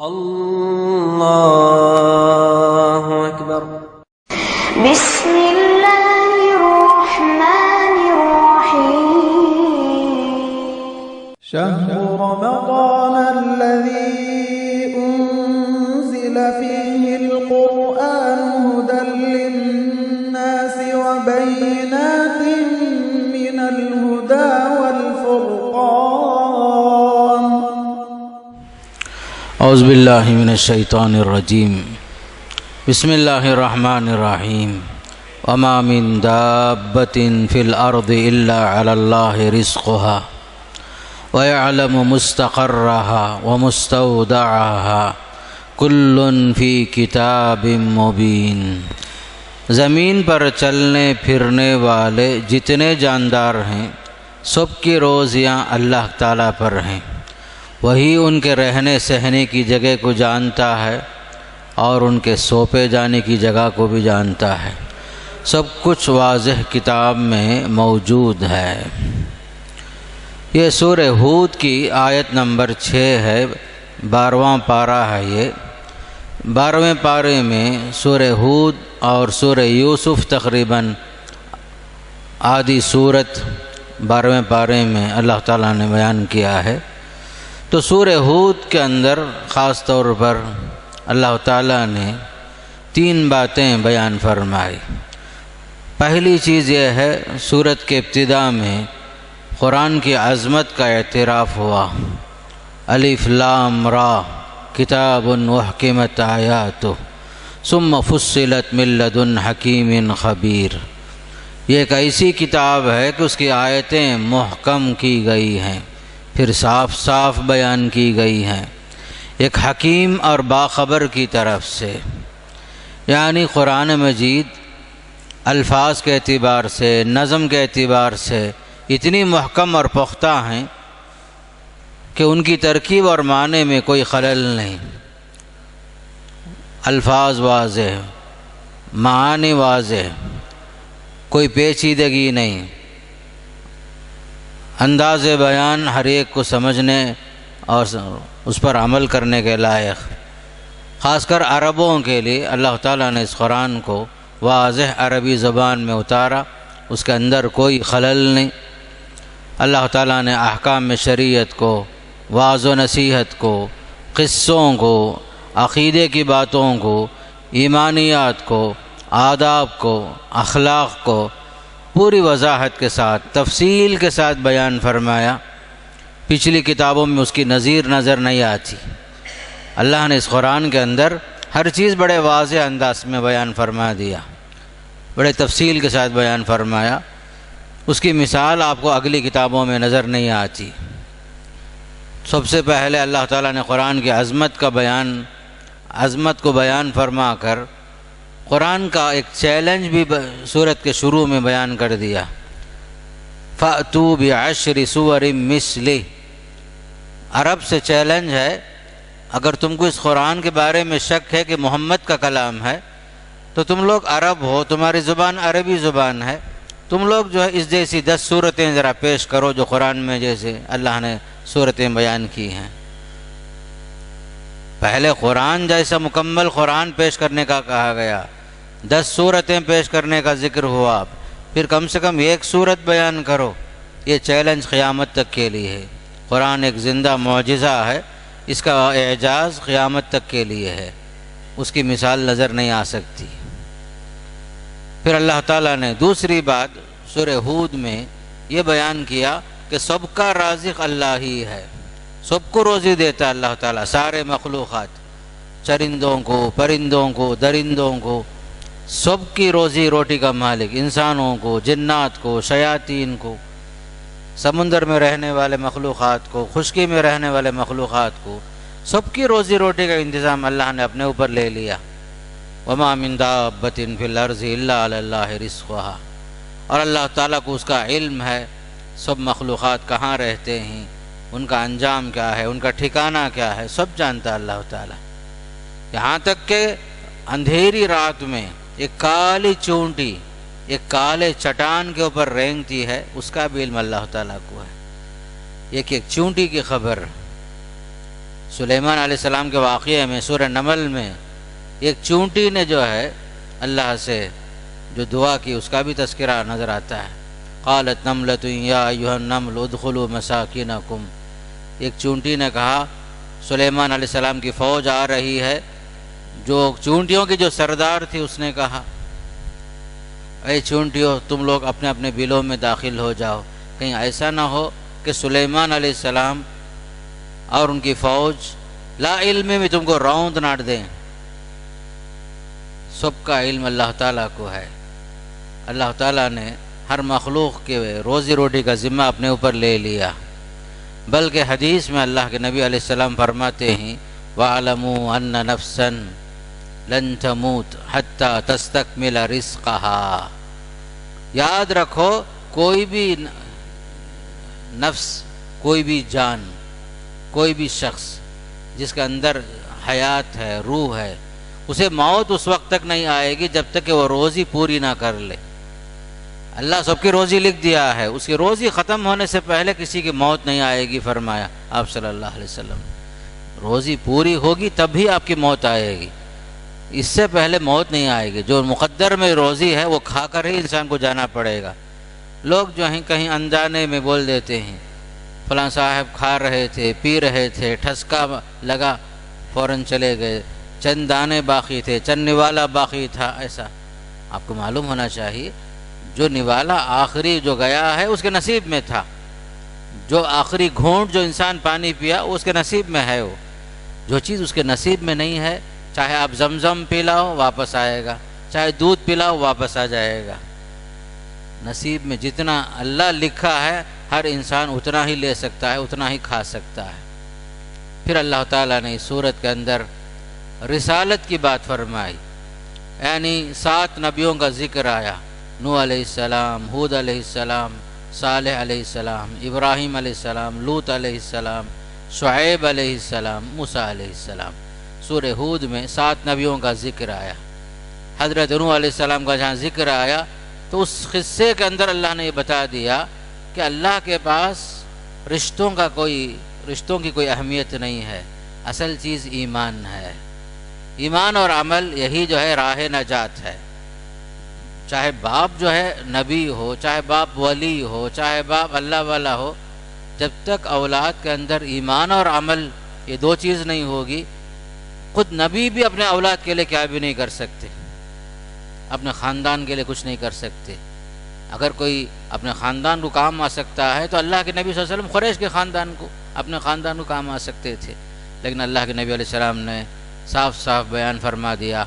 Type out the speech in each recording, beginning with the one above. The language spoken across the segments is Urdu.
اللہ اکبر۔ بسم اللہ الرحمن الرحیم۔ شهر رمضان الذي أنزل فيه القرآن هدى للناس وبينات من الهدى والفرقان۔ اعوذ باللہ من الشیطان الرجیم، بسم اللہ الرحمن الرحیم۔ وما من دابۃ فی الارض الا علی اللہ رزقها وَيَعْلَمُ مُسْتَقَرَّهَا وَمُسْتَوْدَعَهَا كُلٌّ فِي كِتَابٍ مُبِينٍ۔ زمین پر چلنے پھرنے والے جتنے جاندار ہیں سب کی روزیاں اللہ تعالیٰ پر ہیں، وہی ان کے رہنے سہنے کی جگہ کو جانتا ہے اور ان کے سونپے جانے کی جگہ کو بھی جانتا ہے۔ سب کچھ واضح کتاب میں موجود ہے۔ یہ سورہ ہود کی آیت نمبر 6 ہے، 12واں پارہ ہے۔ یہ 12ویں پارے میں سورہ ہود اور سورہ یوسف تقریباً آدھی صورت 12ویں پارے میں اللہ تعالیٰ نے بیان کیا ہے۔ تو سورہ ہود کے اندر خاص طور پر اللہ تعالیٰ نے 3 باتیں بیان فرمائی۔ پہلی چیز یہ ہے، سورت کے ابتدا میں قرآن کی عظمت کا اعتراف ہوا۔ الف لام را کتاب احکمت آیاتہ ثم فصلت من لدن حکیم خبیر۔ یہ ایک ایسی کتاب ہے کہ اس کی آیتیں محکم کی گئی ہیں، پھر صاف صاف بیان کی گئی ہیں ایک حکیم اور باخبر کی طرف سے۔ یعنی قرآن مجید الفاظ کے اعتبار سے، نظم کے اعتبار سے اتنی محکم اور پختہ ہیں کہ ان کی ترکیب اور معنی میں کوئی خلل نہیں۔ الفاظ واضح، معانی واضح، کوئی پیچیدگی نہیں، انداز بیان ہر ایک کو سمجھنے اور اس پر عمل کرنے کے لائق۔ خاص کر عربوں کے لیے اللہ تعالیٰ نے اس قرآن کو واضح عربی زبان میں اتارا، اس کے اندر کوئی خلل نہیں۔ اللہ تعالیٰ نے احکام شریعت کو، وعظ و نصیحت کو، قصوں کو، عقیدے کی باتوں کو، ایمانیات کو، آداب کو، اخلاق کو پوری وضاحت کے ساتھ، تفصیل کے ساتھ بیان فرمایا۔ پچھلی کتابوں میں اس کی نظیر نظر نہیں آتی۔ اللہ نے اس قرآن کے اندر ہر چیز بڑے واضح انداز میں بیان فرما دیا، بڑے تفصیل کے ساتھ بیان فرمایا۔ اس کی مثال آپ کو اگلی کتابوں میں نظر نہیں آتی۔ سب سے پہلے اللہ تعالیٰ نے قرآن کی عظمت کو بیان فرما کر قرآن کا ایک چیلنج بھی سورت کے شروع میں بیان کر دیا۔ فَأْتُوا بِعَشْرِ سُوَرٍ مِثْلِهِ۔ عرب سے چیلنج ہے، اگر تم کو اس قرآن کے بارے میں شک ہے کہ محمد کا کلام ہے تو تم لوگ عرب ہو، تمہاری زبان عربی زبان ہے، تم لوگ جو ہے اس جیسی 10 صورتیں ذرا پیش کرو جو قرآن میں جیسے اللہ نے صورتیں بیان کی ہیں۔ پہلے قرآن جیسا مکمل قرآن پیش کرنے کا کہا گیا، 10 صورتیں پیش کرنے کا ذکر ہوا، پھر کم سے کم 1 صورت بیان کرو۔ یہ چیلنج قیامت تک کے لیے ہے۔ قرآن ایک زندہ معجزہ ہے، اس کا اعجاز قیامت تک کے لیے ہے، اس کی مثال نظر نہیں آ سکتی۔ پھر اللہ تعالیٰ نے دوسری بات سورہ ہود میں یہ بیان کیا کہ سب کا رازق اللہ ہی ہے، سب کو روزی دیتا اللہ تعالیٰ، سارے مخلوقات، چرندوں کو، پرندوں کو، درندوں کو، سب کی روزی روٹی کا مالک، انسانوں کو، جنات کو، شیاطین کو، سمندر میں رہنے والے مخلوقات کو، خشکی میں رہنے والے مخلوقات کو، سب کی روزی روٹی کا انتظام اللہ نے اپنے اوپر لے لیا۔ وَمَا مِن دَابَّةٍ فِي الْأَرْضِ إِلَّا عَلَى اللَّهِ رِزْقُهَا۔ اور اللہ تعالیٰ کو اس کا علم ہے، سب مخلوقات کہاں رہتے ہیں، ان کا انجام کیا ہے، ان کا ٹھکانہ کیا ہے، سب جانتا اللہ تعالیٰ۔ یہاں تک کہ اندھیری رات میں ایک کالی چونٹی ایک کالے چٹان کے اوپر رینگتی ہے، اس کا بھی علم اللہ تعالیٰ کو ہے۔ ایک چونٹی کی خبر، سلیمان علیہ السلام کے واقعے میں سورہ نمل میں ایک چونٹی نے جو ہے اللہ سے جو دعا کی اس کا بھی تذکرہ نظر آتا ہے۔ قالت نملۃ یا ایھا النمل ادخلوا مساکنکم، ایک چونٹی نے کہا، سلیمان علیہ السلام کی فوج آ رہی ہے، جو چونٹیوں کی جو سردار تھی اس نے کہا اے چونٹیوں تم لوگ اپنے اپنے بلوں میں داخل ہو جاؤ، کہیں ایسا نہ ہو کہ سلیمان علیہ السلام اور ان کی فوج لا علم میں تم کو روند نہ دیں۔ سب کا علم اللہ تعالیٰ کو ہے، اللہ تعالیٰ نے ہر مخلوق کے روزی روٹی کا ذمہ اپنے اوپر لے لیا، بلکہ حدیث میں اللہ کے نبی علیہ السلام فرماتے ہیں وَاعْلَمُوا أَنَّ نَفْسًا لَن تَمُوتَ حَتَّى تَسْتَكْمِلَ رِزْقَهَا، یاد رکھو کوئی بھی نفس، کوئی بھی جان، کوئی بھی شخص جس کے اندر حیات ہے، روح ہے، اسے موت اس وقت تک نہیں آئے گی جب تک کہ وہ روزی پوری نہ کر لے۔ اللہ سب کی روزی لکھ دیا ہے، اس کی روزی ختم ہونے سے پہلے کسی کی موت نہیں آئے گی، فرمایا آپ صلی اللہ علیہ وسلم۔ روزی پوری ہوگی تب ہی آپ کی موت آئے گی، اس سے پہلے موت نہیں آئے گی۔ جو مقدر میں روزی ہے وہ کھا کر ہی انسان کو جانا پڑے گا۔ لوگ جو ہیں کہیں انجانے میں بول دیتے ہیں فلاں صاحب کھا رہے تھے، پی رہے تھے، ٹھسکا لگا فوراً چلے گئے، چند دانے باقی تھے، چند نوالا باقی تھا، ایسا آپ کو معلوم ہونا چاہیے۔ جو نوالا آخری جو گیا ہے اس کے نصیب میں تھا، جو آخری گھونٹ جو انسان پانی پیا وہ اس کے نصیب میں ہے، وہ جو چیز اس کے نصیب میں نہیں ہے، چاہے آپ زمزم پلاؤ واپس آئے گا، چاہے دودھ پلاؤ واپس آ جائے گا۔ نصیب میں جتنا اللہ لکھا ہے ہر انسان اتنا ہی لے سکتا ہے، اتنا ہی کھا سکتا ہے۔ پھر اللہ تعالیٰ نے اس صورت کے اندر رسالت کی بات فرمائی، یعنی 7 نبیوں کا ذکر آیا، نوح علیہ السلام، ہود علیہ السلام، صالح علیہ السلام، ابراہیم علیہ السلام، لوط علیہ السلام، شعیب علیہ السلام، موسیٰ علیہ السلام۔ سورہ ہود میں 7 نبیوں کا ذکر آیا۔ حضرت نوح علیہ السلام کا جہاں ذکر آیا تو اس قصے کے اندر اللہ نے یہ بتا دیا کہ اللہ کے پاس رشتوں کی کوئی اہمیت نہیں ہے، اصل چیز ایمان ہے۔ ایمان اور عمل یہی جو ہے راہ نجات ہے۔ چاہے باپ جو ہے نبی ہو، چاہے باپ ولی ہو، چاہے باپ اللہ والا ہو، جب تک اولاد کے اندر ایمان اور عمل یہ 2 چیز نہیں ہوگی، خود نبی بھی اپنے اولاد کے لیے کیا بھی نہیں کر سکتے، اپنے خاندان کے لیے کچھ نہیں کر سکتے۔ اگر کوئی اپنے خاندان کو کام آ سکتا ہے تو اللہ کے نبی صلی اللہ علیہ وسلم قریش کے خاندان کو، اپنے خاندان کو کام آ سکتے تھے، لیکن اللہ کے نبی علیہ السلام نے صاف صاف بیان فرما دیا،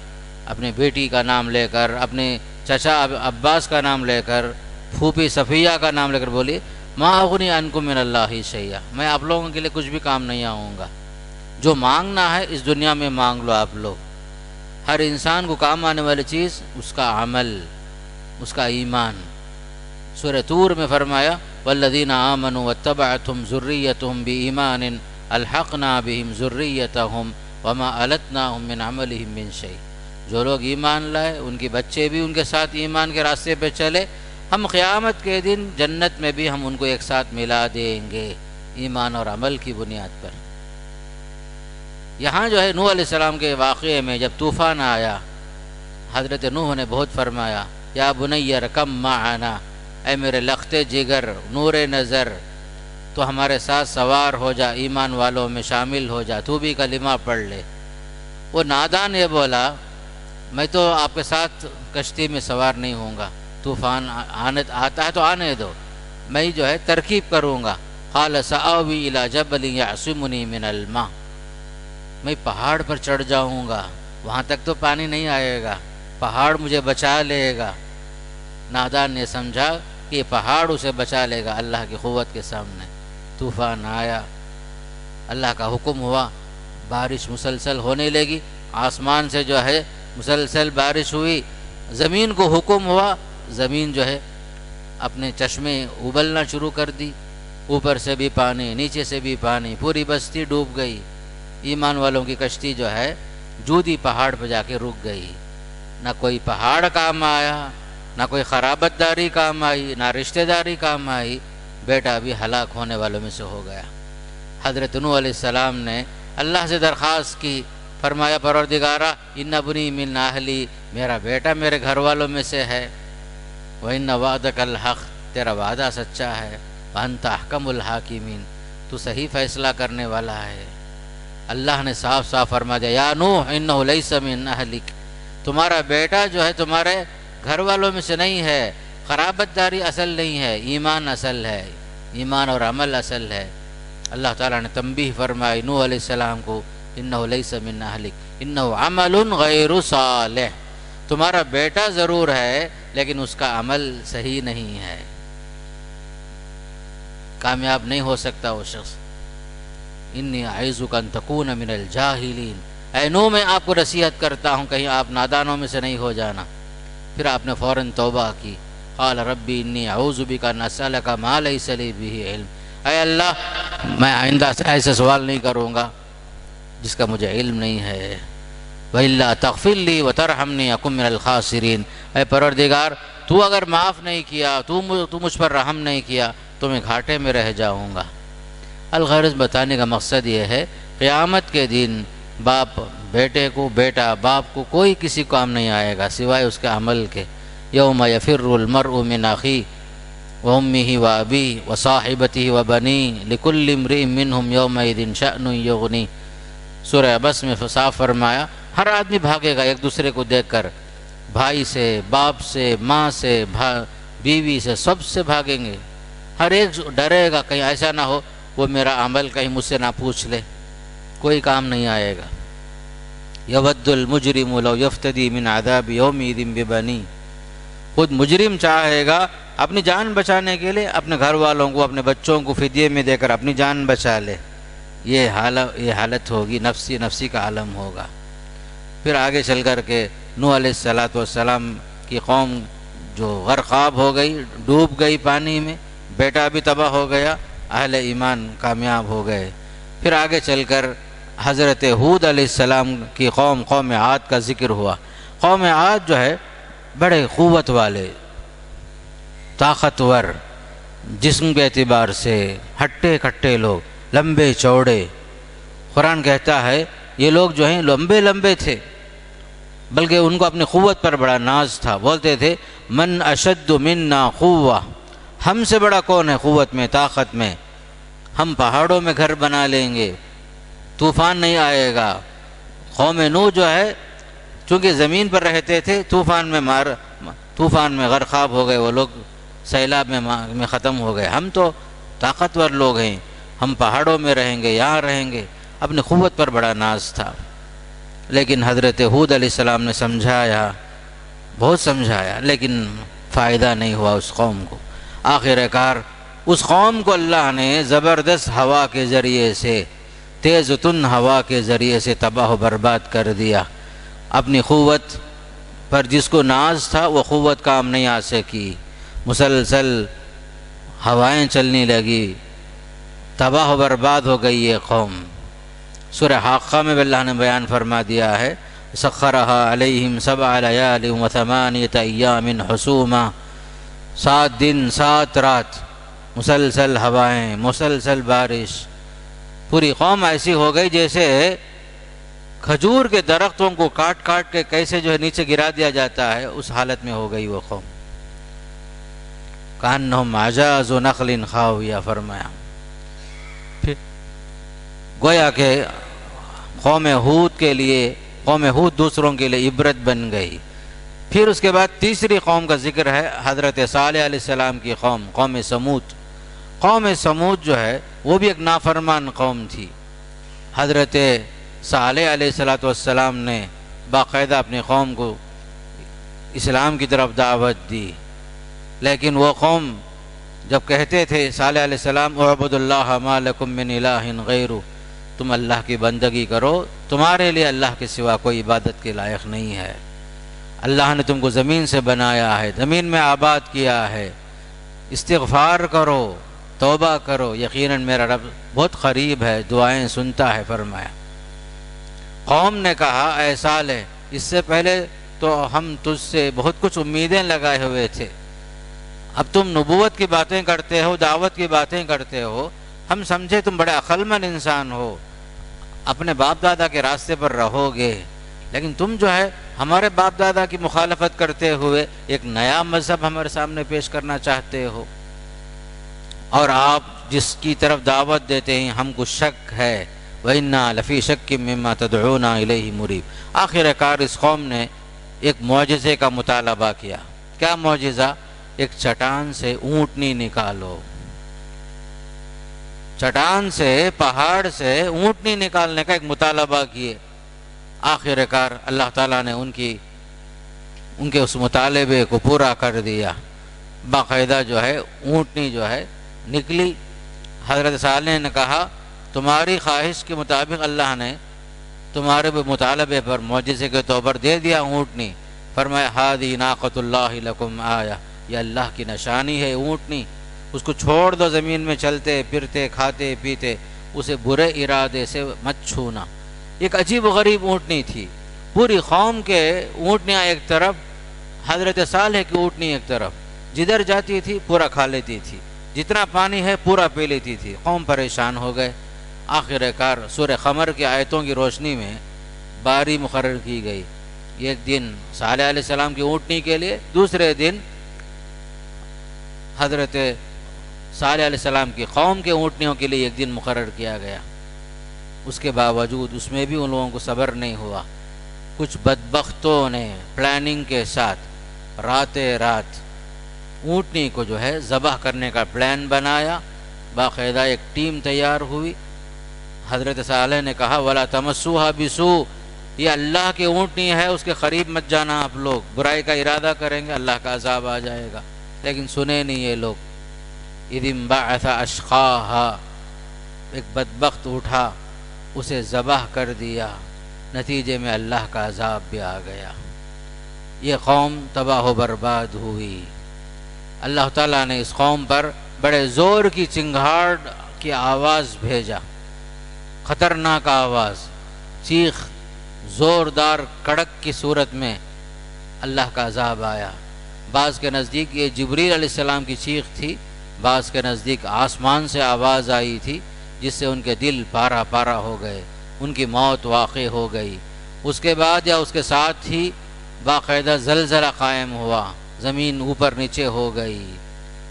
اپنے بیٹی کا نام لے کر، اپنے چچا عباس کا نام لے کر، پھوپھی صفیہ کا نام لے کر بولی ما اغنی عنکم من اللہ شیئا، میں آپ لوگوں کے لیے کچھ بھی کام نہیں آؤں گا، جو مانگنا ہے اس دنیا میں مانگ لو آپ لوگ۔ ہر انسان کو کام آنے والی چیز اس کا عمل، اس کا ایمان۔ سورہ طور میں فرمایا والذین آمنوا واتبعتهم ذریتهم بإیمان الحقنا بهم ذریتهم وما التناهم من عملهم من شیء، جو لوگ ایمان لائے ان کے بچے بھی ان کے ساتھ ایمان کے راستے پہ چلے، ہم قیامت کے دن جنت میں بھی ہم ان کو ایک ساتھ ملا دیں گے، ایمان اور عمل کی بنیاد پر۔ یہاں جو ہے نوح علیہ السلام کے واقعے میں جب طوفان آیا، حضرت نوح نے بہت فرمایا یا بنی ارکب معنا، اے میرے لخت جگر، نور نظر، تو ہمارے ساتھ سوار ہو جا، ایمان والوں میں شامل ہو جا، تو بھی کلمہ پڑھ لے۔ وہ نادان یہ بولا میں تو آپ کے ساتھ کشتی میں سوار نہیں ہوں گا، طوفان آتا ہے تو آنے دو، میں جو ہے ترکیب کروں گا۔ قال سآوی الی جبل یعصمنی من الماء، میں پہاڑ پر چڑھ جاؤں گا، وہاں تک تو پانی نہیں آئے گا، پہاڑ مجھے بچا لے گا۔ نادان نے سمجھا کہ پہاڑ اسے بچا لے گا اللہ کی قوت کے سامنے۔ طوفان آیا، اللہ کا حکم ہوا، بارش مسلسل ہونے لگی، آسمان سے جو ہے مسلسل بارش ہوئی، زمین کو حکم ہوا، زمین جو ہے اپنے چشمے ابلنا شروع کر دی، اوپر سے بھی پانی، نیچے سے بھی پانی، پوری بستی ڈوب گئی۔ ایمان والوں کی کشتی جو ہے جودی پہاڑ پہ جا کے رک گئی، نہ کوئی پہاڑ کام آیا، نہ کوئی خرابت داری کام آئی، نہ رشتہ داری کام آئی، بیٹا بھی ہلاک ہونے والوں میں سے ہو گیا۔ حضرت نوح علیہ السلام نے اللہ سے درخواست کی، فرمایا پروردگارا ان ابنی من اہلی، میرا بیٹا میرے گھر والوں میں سے ہے، وَإِنَّ وَعْدَكَ الْحَقُّ، تیرا وعدہ سچا ہے، وَأَنْتَ أَحْكَمُ الْحَاكِمِينَ، تو صحیح فیصلہ کرنے والا ہے۔ اللہ نے صاف صاف فرما دیا یا نوح انہ لیس من اہلک، تمہارا بیٹا جو ہے تمہارے گھر والوں میں سے نہیں ہے، قرابت داری اصل نہیں ہے، ایمان اصل ہے، ایمان اور عمل اصل ہے۔ اللہ تعالیٰ نے تنبیہ فرمائی نوح علیہ السلام کو انہ لیس من اہلک انہ عمل غیر صالح، تمہارا بیٹا ضرور ہے لیکن اس کا عمل صحیح نہیں ہے، کامیاب نہیں ہو سکتا وہ شخص۔ انی اعیذک ان تکون من الجاہلین، اے نوح میں آپ کو نصیحت کرتا ہوں کہیں آپ نادانوں میں سے نہیں ہو جانا۔ پھر آپ نے فوراً توبہ کی، قال ربی انی اعوذ بک ان اسألک ما لیس لی بہ علم، اے اللہ میں آئندہ سے ایسے سوال نہیں کروں گا جس کا مجھے علم نہیں ہے۔ وَإِلَّا تَغْفِرْ لِي وَتَرْحَمْنِي أَكُنْ مِنَ الْخَاسِرِينَ، اے پروردگار تو اگر معاف نہیں کیا، تو مجھ پر رحم نہیں کیا تو میں گھاٹے میں رہ جاؤں گا۔ الغرض بتانے کا مقصد یہ ہے قیامت کے دن باپ بیٹے کو، بیٹا باپ کو کوئی کسی کام نہیں آئے گا سوائے اس کے عمل کے۔ یوم یفر المرء من اخیہ وامہ وابیہ وصاحبتہ وبنیہ لکل امرئ منہم یومئذ شأن یغنیہ، سورہ عبس میں صاف فرمایا ہر آدمی بھاگے گا ایک دوسرے کو دیکھ کر، بھائی سے، باپ سے، ماں سے، بیوی سے، سب سے بھاگیں گے۔ ہر ایک ڈرے گا کہیں ایسا نہ ہو وہ میرا عمل کہیں مجھ سے نہ پوچھ لے، کوئی کام نہیں آئے گا۔ یود المجرم لو یفتدی من عذاب یومئذ ببنیہ، خود مجرم چاہے گا اپنی جان بچانے کے لیے اپنے گھر والوں کو، اپنے بچوں کو فدیے میں دے کر اپنی جان بچا لے، یہ حالت ہوگی، نفسی کا عالم ہوگا۔ پھر آگے چل کر کے نوح علیہ السلام کی قوم جو غرقاب ہو گئی، ڈوب گئی پانی میں، بیٹا بھی تباہ ہو گیا، اہل ایمان کامیاب ہو گئے۔ پھر آگے چل کر حضرت ہود علیہ السلام کی قوم عاد کا ذکر ہوا۔ قوم عاد جو ہے بڑے قوت والے، طاقتور، جسم کے اعتبار سے ہٹے کٹے لوگ، لمبے چوڑے۔ قرآن کہتا ہے یہ لوگ جو ہیں لمبے تھے، بلکہ ان کو اپنی قوت پر بڑا ناز تھا، بولتے تھے من اشد منا قوہ، ہم سے بڑا کون ہے قوت میں، طاقت میں، ہم پہاڑوں میں گھر بنا لیں گے، طوفان نہیں آئے گا۔ قوم نوح جو ہے چونکہ زمین پر رہتے تھے، طوفان میں غرقاب ہو گئے، وہ لوگ سیلاب میں ختم ہو گئے۔ ہم تو طاقتور لوگ ہیں، ہم پہاڑوں میں رہیں گے، یہاں رہیں گے، اپنی قوت پر بڑا ناز تھا۔ لیکن حضرت ہود علیہ السلام نے سمجھایا، بہت سمجھایا، لیکن فائدہ نہیں ہوا اس قوم کو۔ آخر کار اس قوم کو اللہ نے زبردست ہوا کے ذریعے سے، تیز تن ہوا کے ذریعے سے تباہ و برباد کر دیا۔ اپنی قوت پر جس کو ناز تھا وہ قوت کام نہیں آ سکی، مسلسل ہوائیں چلنے لگی، تباہ و برباد ہو گئی یہ قوم۔ سورہ حاقہ میں اللہ نے بیان فرما دیا ہے سخرها علیہم 7 لیال و 8 ایام حسوما، 7 دن 7 رات مسلسل ہوائیں، مسلسل بارش۔ پوری قوم ایسی ہو گئی جیسے کھجور کے درختوں کو کاٹ کے کیسے جو ہے نیچے گرا دیا جاتا ہے، اس حالت میں ہو گئی وہ قوم۔ کأنہم اعجاز نخل خاویہ فرمایا۔ پھر گویا کہ قوم ہود دوسروں کے لیے عبرت بن گئی۔ پھر اس کے بعد تیسری قوم کا ذکر ہے، حضرت صالح علیہ السلام کی قوم سمود۔ قوم سمود جو ہے وہ بھی ایک نافرمان قوم تھی۔ حضرت صالح علیہ السلام نے باقاعدہ اپنی قوم کو اسلام کی طرف دعوت دی، لیکن وہ قوم جب کہتے تھے صالح علیہ السلام اعبدوا اللہ ما لکم من الہ غیرہ، تم اللہ کی بندگی کرو، تمہارے لیے اللہ کے سوا کوئی عبادت کے لائق نہیں ہے، اللہ نے تم کو زمین سے بنایا ہے، زمین میں آباد کیا ہے، استغفار کرو، توبہ کرو، یقیناً میرا رب بہت قریب ہے، دعائیں سنتا ہے فرمایا۔ قوم نے کہا اے صالح، اس سے پہلے تو ہم تجھ سے بہت کچھ امیدیں لگائے ہوئے تھے، اب تم نبوت کی باتیں کرتے ہو، دعوت کی باتیں کرتے ہو، ہم سمجھے تم بڑے عقل مند انسان ہو، اپنے باپ دادا کے راستے پر رہو گے، لیکن تم جو ہے ہمارے باپ دادا کی مخالفت کرتے ہوئے ایک نیا مذہب ہمارے سامنے پیش کرنا چاہتے ہو، اور آپ جس کی طرف دعوت دیتے ہیں ہم کو شک ہے، وَإِنَّا لَفِي شَكٍّ مِّمَّا تَدْعُونَا إِلَيْهِ مُرِيبٍ۔ آخر کار اس قوم نے ایک معجزے کا مطالبہ کیا۔ کیا معجزہ؟ ایک چٹان سے اونٹنی نکالو، چٹان سے، پہاڑ سے اونٹنی نکالنے کا ایک مطالبہ کیے۔ آخر کار اللہ تعالیٰ نے ان کے اس مطالبے کو پورا کر دیا، باقاعدہ جو ہے اونٹنی جو ہے نکلی۔ حضرت صالح نے کہا تمہاری خواہش کے مطابق اللہ نے تمہارے مطالبے پر معجزے کے طور پر دے دیا اونٹنی۔ فرمایا ہادی ناقۃ اللہ لکم آیا، یہ اللہ کی نشانی ہے اونٹنی، اس کو چھوڑ دو زمین میں چلتے پھرتے کھاتے پیتے، اسے برے ارادے سے مت چھونا۔ ایک عجیب و غریب اونٹنی تھی، پوری قوم کے اونٹنیاں ایک طرف، حضرت صالح کی اونٹنی ایک طرف، جدھر جاتی تھی پورا کھا لیتی تھی، جتنا پانی ہے پورا پی لیتی تھی۔ قوم پریشان ہو گئے۔ آخر کار سورہ قمر کی آیتوں کی روشنی میں باری مقرر کی گئی، ایک دن صالح علیہ السلام کی اونٹنی کے لیے، دوسرے دن حضرت صالح علیہ السلام کی قوم کے اونٹنیوں کے لیے ایک دن مقرر کیا گیا۔ اس کے باوجود اس میں بھی ان لوگوں کو صبر نہیں ہوا۔ کچھ بدبختوں نے پلاننگ کے ساتھ رات اونٹنی کو جو ہے ذبح کرنے کا پلان بنایا، باقاعدہ ایک ٹیم تیار ہوئی۔ حضرت صالح نے کہا وَلَا تَمَسُّوهَا بِسُوءٍ، یہ اللہ کی اونٹنی ہے، اس کے قریب مت جانا، آپ لوگ برائی کا ارادہ کریں گے اللہ کا عذاب آ جائے گا۔ لیکن سنے نہیں یہ لوگ۔ اِذِ انبَعَثَ أَشْقَاهَا، ایک بدبخت اٹھا، اسے ذبح کر دیا، نتیجے میں اللہ کا عذاب بھی آ گیا، یہ قوم تباہ و برباد ہوئی۔ اللہ تعالیٰ نے اس قوم پر بڑے زور کی چنگھاڑ کی آواز بھیجا، خطرناک آواز، چیخ، زوردار کڑک کی صورت میں اللہ کا عذاب آیا۔ بعض کے نزدیک یہ جبریل علیہ السلام کی چیخ تھی، بعض کے نزدیک آسمان سے آواز آئی تھی جس سے ان کے دل پارا پارا ہو گئے، ان کی موت واقع ہو گئی۔ اس کے بعد یا اس کے ساتھ ہی باقاعدہ زلزلہ قائم ہوا، زمین اوپر نیچے ہو گئی۔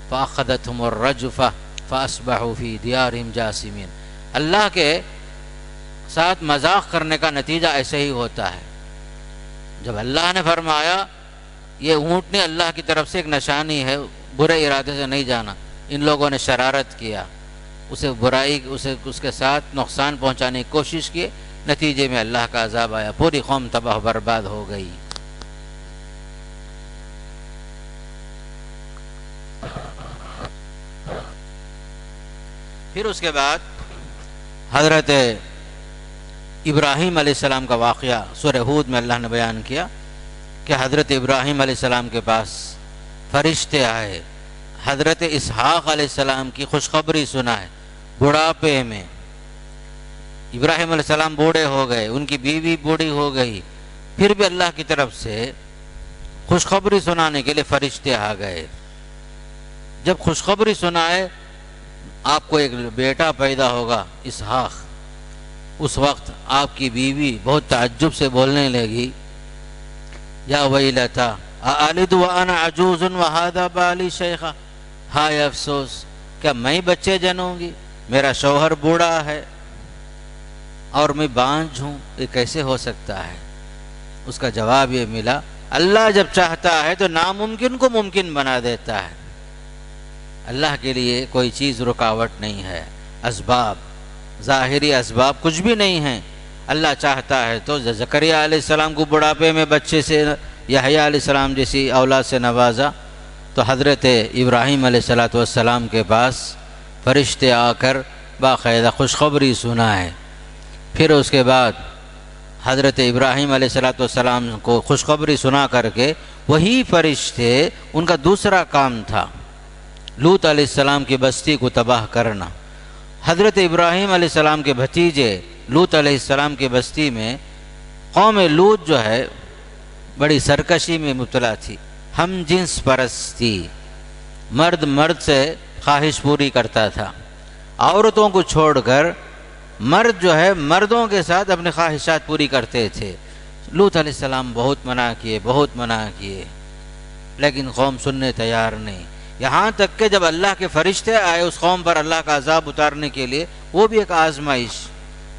فَأَخَذَتْهُمُ الرَّجْفَةُ فَأَصْبَحُوا فِي دِيَارِهِمْ جَاثِمِينَ۔ اللہ کے ساتھ مذاق کرنے کا نتیجہ ایسے ہی ہوتا ہے۔ جب اللہ نے فرمایا یہ اونٹنی اللہ کی طرف سے ایک نشانی ہے، برے ارادے سے نہیں جانا، ان لوگوں نے شرارت کیا، اس کے ساتھ نقصان پہنچانے کی کوشش کی، نتیجے میں اللہ کا عذاب آیا، پوری قوم تباہ و برباد ہو گئی۔ پھر اس کے بعد حضرت ابراہیم علیہ السلام کا واقعہ سورہ ہود میں اللہ نے بیان کیا کہ حضرت ابراہیم علیہ السلام کے پاس فرشتے آئے، حضرت اسحاق علیہ السلام کی خوشخبری سنائے، بڑھاپے میں ابراہیم علیہ السلام بوڑھے ہو گئے، ان کی بیوی بوڑھی ہو گئی، پھر بھی اللہ کی طرف سے خوشخبری سنانے کے لیے فرشتے آ گئے۔ جب خوشخبری سنائے آپ کو ایک بیٹا پیدا ہوگا اسحاق، اس وقت آپ کی بیوی بہت تعجب سے بولنے لگی، یا ویلتا اَأَلِدُ وَأَنَا عَجُوزٌ وَهَذَا بَالِي شَيْخًا، ہائے افسوس، کیا میں بچے جنوں گی، میرا شوہر بوڑھا ہے اور میں بانجھ ہوں، یہ کیسے ہو سکتا ہے؟ اس کا جواب یہ ملا، اللہ جب چاہتا ہے تو ناممکن کو ممکن بنا دیتا ہے، اللہ کے لیے کوئی چیز رکاوٹ نہیں ہے، اسباب، ظاہری اسباب کچھ بھی نہیں ہیں۔ اللہ چاہتا ہے تو زکریا علیہ السلام کو بڑھاپے میں بچے سے، یحییٰ علیہ السلام جیسی اولاد سے نوازا، تو حضرت ابراہیم علیہ السلام کے پاس فرشتے آ کر باقاعدہ خوشخبری سنائے۔ پھر اس کے بعد حضرت ابراہیم علیہ السلام کو خوشخبری سنا کر کے وہی فرشتے، ان کا دوسرا کام تھا لوط علیہ السلام کی بستی کو تباہ کرنا۔ حضرت ابراہیم علیہ السلام کے بھتیجے لوط علیہ السلام کی بستی میں قوم لوط جو ہے بڑی سرکشی میں مبتلا تھی، ہم جنس پرستی، مرد سے خواہش پوری کرتا تھا، عورتوں کو چھوڑ کر مرد جو ہے مردوں کے ساتھ اپنی خواہشات پوری کرتے تھے۔ لوط علیہ السلام بہت منع کیے لیکن قوم سننے تیار نہیں، یہاں تک کہ جب اللہ کے فرشتے آئے اس قوم پر اللہ کا عذاب اتارنے کے لیے، وہ بھی ایک آزمائش،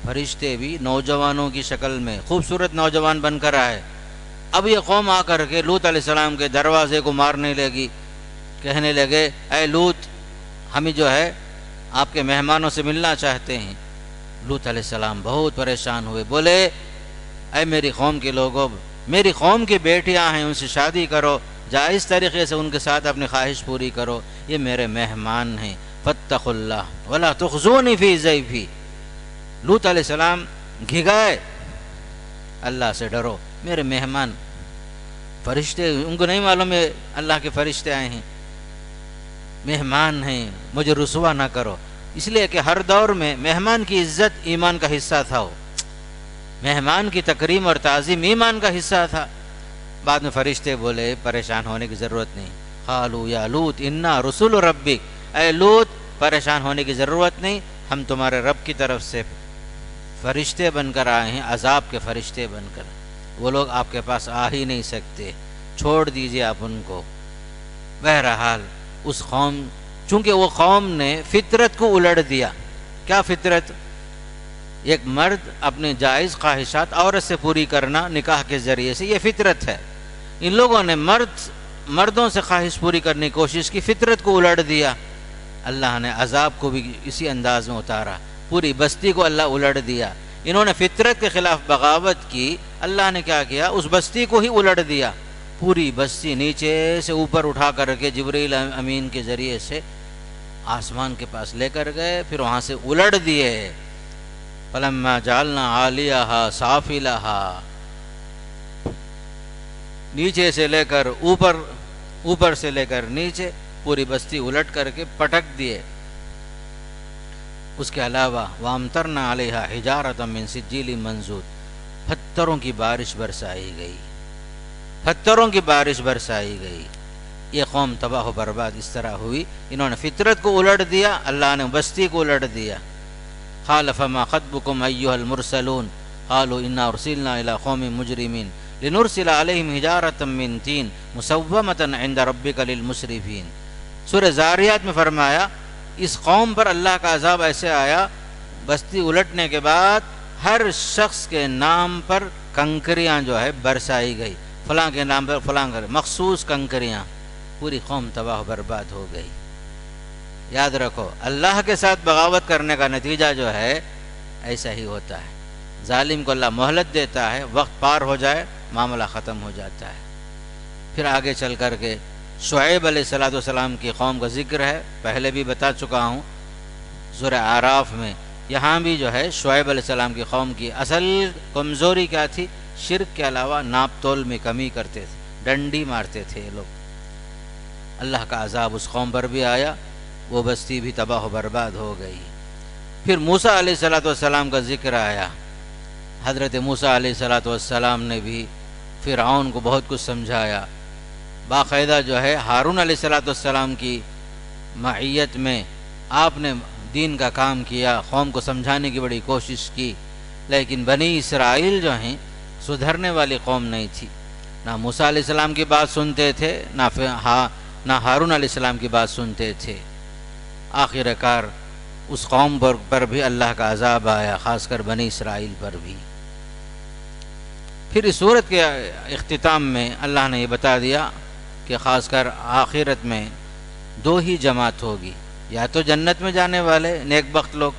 فرشتے بھی نوجوانوں کی شکل میں خوبصورت نوجوان بن کر آئے۔ اب یہ قوم آ کر کے لوط علیہ السلام کے دروازے کو مارنے لگی، کہنے لگے اے لوط، ہم جو ہے آپ کے مہمانوں سے ملنا چاہتے ہیں۔ لوط علیہ السلام بہت پریشان ہوئے، بولے اے میری قوم کے لوگوں، میری قوم کی بیٹیاں ہیں، ان سے شادی کرو، جائز طریقے سے ان کے ساتھ اپنی خواہش پوری کرو، یہ میرے مہمان ہیں، فاتقوا اللہ ولا تخزونی فی ضیفی۔ لوط علیہ السلام گھگائے، اللہ سے ڈرو، میرے مہمان فرشتے، ان کو نہیں معلوم ہے اللہ کے فرشتے آئے ہیں، مہمان ہیں، مجھے رسوا نہ کرو۔ اس لیے کہ ہر دور میں مہمان کی عزت ایمان کا حصہ تھا، مہمان کی تکریم اور تعظیم ایمان کا حصہ تھا۔ بعد میں فرشتے بولے پریشان ہونے کی ضرورت نہیں، قالوا یا لوط انا رسول ربک، اے لوط پریشان ہونے کی ضرورت نہیں، ہم تمہارے رب کی طرف سے فرشتے بن کر آئے ہیں، عذاب کے فرشتے بن کر، وہ لوگ آپ کے پاس آ ہی نہیں سکتے، چھوڑ دیجئے آپ ان کو۔ بہرحال اس قوم، چونکہ وہ قوم نے فطرت کو الٹ دیا۔ کیا فطرت؟ ایک مرد اپنے جائز خواہشات عورت سے پوری کرنا نکاح کے ذریعے سے، یہ فطرت ہے۔ ان لوگوں نے مردوں سے خواہش پوری کرنے کی کوشش کی، فطرت کو الٹ دیا۔ اللہ نے عذاب کو بھی اسی انداز میں اتارا، پوری بستی کو اللہ الٹ دیا۔ انہوں نے فطرت کے خلاف بغاوت کی، اللہ نے کیا کیا؟ اس بستی کو ہی الٹ دیا، پوری بستی نیچے سے اوپر اٹھا کر کے جبرائیل امین کے ذریعے سے آسمان کے پاس لے کر گئے، پھر وہاں سے الٹ دیے۔ فلما جعلنا عالیہا سافلہا، نیچے سے لے کر اوپر سے لے کر نیچے پوری بستی الٹ کر کے پٹک دیے۔ اس کے علاوہ وامطرنا علیہا حجارۃ من سجیل منضود، پتھروں کی بارش برسائی گئی، پتھروں کی بارش برسائی گئی۔ یہ قوم تباہ و برباد اس طرح ہوئی، انہوں نے فطرت کو الٹ دیا، اللہ نے بستی کو الٹ دیا۔ قال فما خطبكم ایھا المرسلون قالوا انا ارسلنا الى قوم مجرمین لنرسل علیہم حجارۃ من طین مسومۃ عند ربک للمسرفین۔ سورہ زاریات میں فرمایا اس قوم پر اللہ کا عذاب ایسے آیا، بستی الٹنے کے بعد ہر شخص کے نام پر کنکریاں جو ہے برسائی گئی، فلاں کے نام پر فلاں مخصوص کنکریاں، پوری قوم تباہ و برباد ہو گئی۔ یاد رکھو اللہ کے ساتھ بغاوت کرنے کا نتیجہ جو ہے ایسا ہی ہوتا ہے، ظالم کو اللہ مہلت دیتا ہے، وقت پار ہو جائے معاملہ ختم ہو جاتا ہے۔ پھر آگے چل کر کے شعیب علیہ السلام کی قوم کا ذکر ہے، پہلے بھی بتا چکا ہوں سورہ اعراف میں۔ یہاں بھی جو ہے شعیب علیہ السلام کی قوم کی اصل کمزوری کیا تھی؟ شرک کے علاوہ ناپ تول میں کمی کرتے تھے، ڈنڈی مارتے تھے یہ لوگ۔ اللہ کا عذاب اس قوم پر بھی آیا، وہ بستی بھی تباہ و برباد ہو گئی۔ پھر موسیٰ علیہ السلام کا ذکر آیا، حضرت موسیٰ علیہ السلام نے بھی فرعون کو بہت کچھ سمجھایا، باقاعدہ جو ہے ہارون علیہ السلام کی معیت میں آپ نے دین کا کام کیا، قوم کو سمجھانے کی بڑی کوشش کی، لیکن بنی اسرائیل جو ہیں سدھرنے والی قوم نہیں تھی، نہ موسیٰ علیہ السلام کی بات سنتے تھے، نہ ہارون علیہ السلام کی بات سنتے تھے۔ آخر کار اس قوم پر بھی اللہ کا عذاب آیا، خاص کر بنی اسرائیل پر بھی۔ پھر اس سورت کے اختتام میں اللہ نے یہ بتا دیا کہ خاص کر آخرت میں دو ہی جماعت ہوگی، یا تو جنت میں جانے والے نیک بخت لوگ،